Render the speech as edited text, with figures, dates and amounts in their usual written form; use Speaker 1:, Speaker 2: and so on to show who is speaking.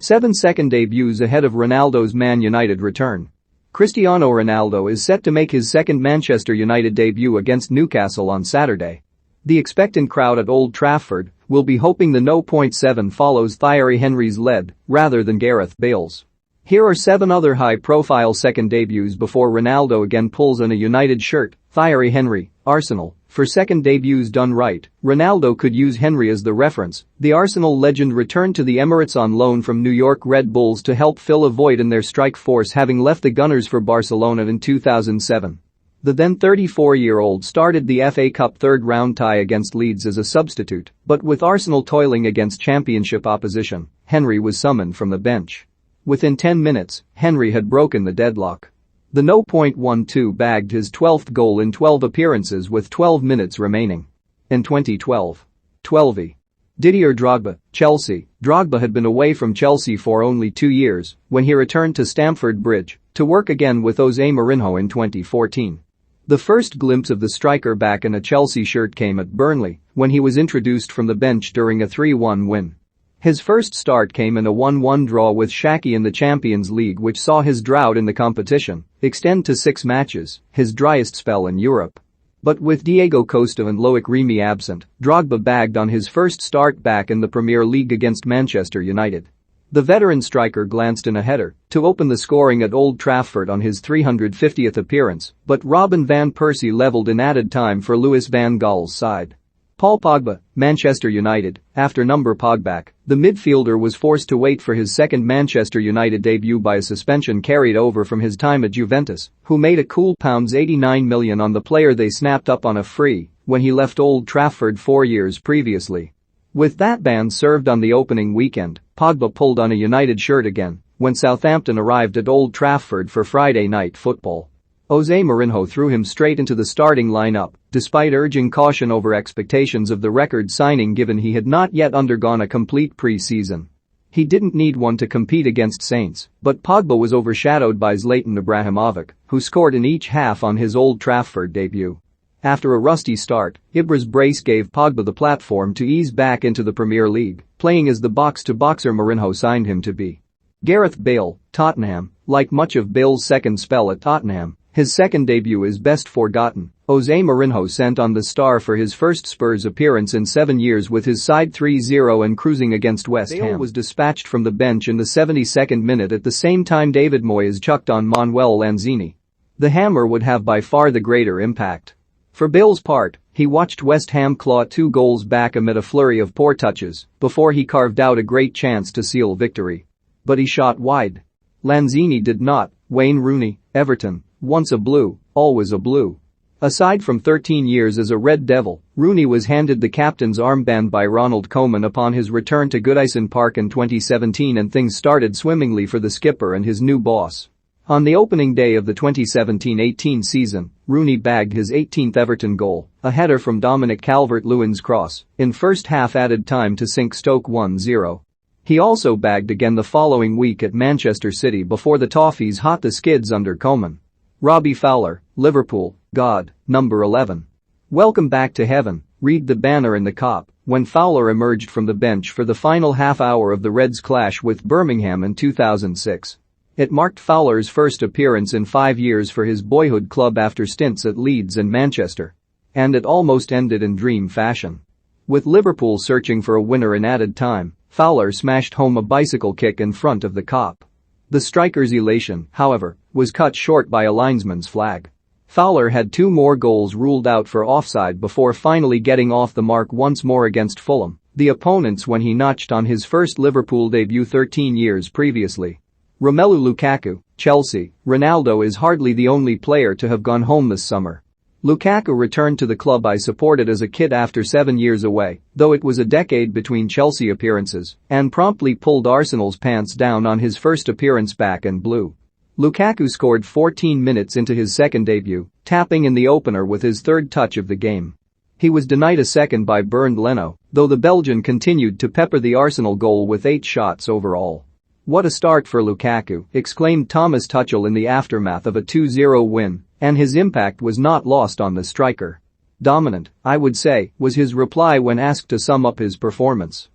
Speaker 1: 7 second debuts ahead of Ronaldo's Man United return. Cristiano Ronaldo is set to make his second Manchester United debut against Newcastle on Saturday. The expectant crowd at Old Trafford will be hoping the No. 7 follows Thierry Henry's lead rather than Gareth Bale's. Here are 7 other high-profile second debuts before Ronaldo again pulls on a United shirt. Thierry Henry, Arsenal. For second debuts done right, Ronaldo could use Henry as the reference. The Arsenal legend returned to the Emirates on loan from New York Red Bulls to help fill a void in their strike force, having left the Gunners for Barcelona in 2007. The then 34-year-old started the FA Cup third-round tie against Leeds as a substitute, but with Arsenal toiling against championship opposition, Henry was summoned from the bench. Within 10 minutes, Henry had broken the deadlock. The No. 12 bagged his 12th goal in 12 appearances with 12 minutes remaining. In 2012. 12. Didier Drogba, Chelsea. Drogba had been away from Chelsea for only 2 years when he returned to Stamford Bridge to work again with Jose Mourinho in 2014. The first glimpse of the striker back in a Chelsea shirt came at Burnley when he was introduced from the bench during a 3-1 win. His first start came in a 1-1 draw with Shaki in the Champions League, which saw his drought in the competition extend to 6 matches, his driest spell in Europe. But with Diego Costa and Loic Remy absent, Drogba bagged on his first start back in the Premier League against Manchester United. The veteran striker glanced in a header to open the scoring at Old Trafford on his 350th appearance, but Robin van Persie levelled in added time for Louis van Gaal's side. Paul Pogba, Manchester United. After number Pogback, the midfielder was forced to wait for his second Manchester United debut by a suspension carried over from his time at Juventus, who made a cool £89 million on the player they snapped up on a free when he left Old Trafford 4 years previously. With that ban served on the opening weekend, Pogba pulled on a United shirt again when Southampton arrived at Old Trafford for Friday night football. Jose Mourinho threw him straight into the starting lineup, despite urging caution over expectations of the record signing given he had not yet undergone a complete pre-season. He didn't need one to compete against Saints, but Pogba was overshadowed by Zlatan Ibrahimovic, who scored in each half on his Old Trafford debut. After a rusty start, Ibra's brace gave Pogba the platform to ease back into the Premier League, playing as the box-to-boxer Mourinho signed him to be. Gareth Bale, Tottenham. Like much of Bale's second spell at Tottenham, his second debut is best forgotten. Jose Mourinho sent on the star for his first Spurs appearance in 7 years with his side 3-0 and cruising against West Ham. Bale was dispatched from the bench in the 72nd minute at the same time David Moyes chucked on Manuel Lanzini. The hammer would have by far the greater impact. For Bale's part, he watched West Ham claw 2 goals back amid a flurry of poor touches before he carved out a great chance to seal victory. But he shot wide. Lanzini did not. Wayne Rooney, Everton. Once a Blue, always a Blue. Aside from 13 years as a Red Devil, Rooney was handed the captain's armband by Ronald Koeman upon his return to Goodison Park in 2017, and things started swimmingly for the skipper and his new boss. On the opening day of the 2017-18 season, Rooney bagged his 18th Everton goal, a header from Dominic Calvert-Lewin's cross, in first half added time to sink Stoke 1-0. He also bagged again the following week at Manchester City before the Toffees hot the skids under Koeman. Robbie Fowler, Liverpool. God, number 11. Welcome back to heaven, read the banner in the Kop, when Fowler emerged from the bench for the final half hour of the Reds' clash with Birmingham in 2006. It marked Fowler's first appearance in 5 years for his boyhood club after stints at Leeds and Manchester. And it almost ended in dream fashion. With Liverpool searching for a winner in added time, Fowler smashed home a bicycle kick in front of the Kop. The striker's elation, however, was cut short by a linesman's flag. Fowler had 2 more goals ruled out for offside before finally getting off the mark once more against Fulham, the opponents when he notched on his first Liverpool debut 13 years previously. Romelu Lukaku, Chelsea. Ronaldo is hardly the only player to have gone home this summer. Lukaku returned to the club I supported as a kid after 7 years away, though it was a decade between Chelsea appearances, and promptly pulled Arsenal's pants down on his first appearance back in blue. Lukaku scored 14 minutes into his second debut, tapping in the opener with his third touch of the game. He was denied a second by Bernd Leno, though the Belgian continued to pepper the Arsenal goal with 8 shots overall. "What a start for Lukaku," exclaimed Thomas Tuchel in the aftermath of a 2-0 win, and his impact was not lost on the striker. "Dominant, I would say," was his reply when asked to sum up his performance.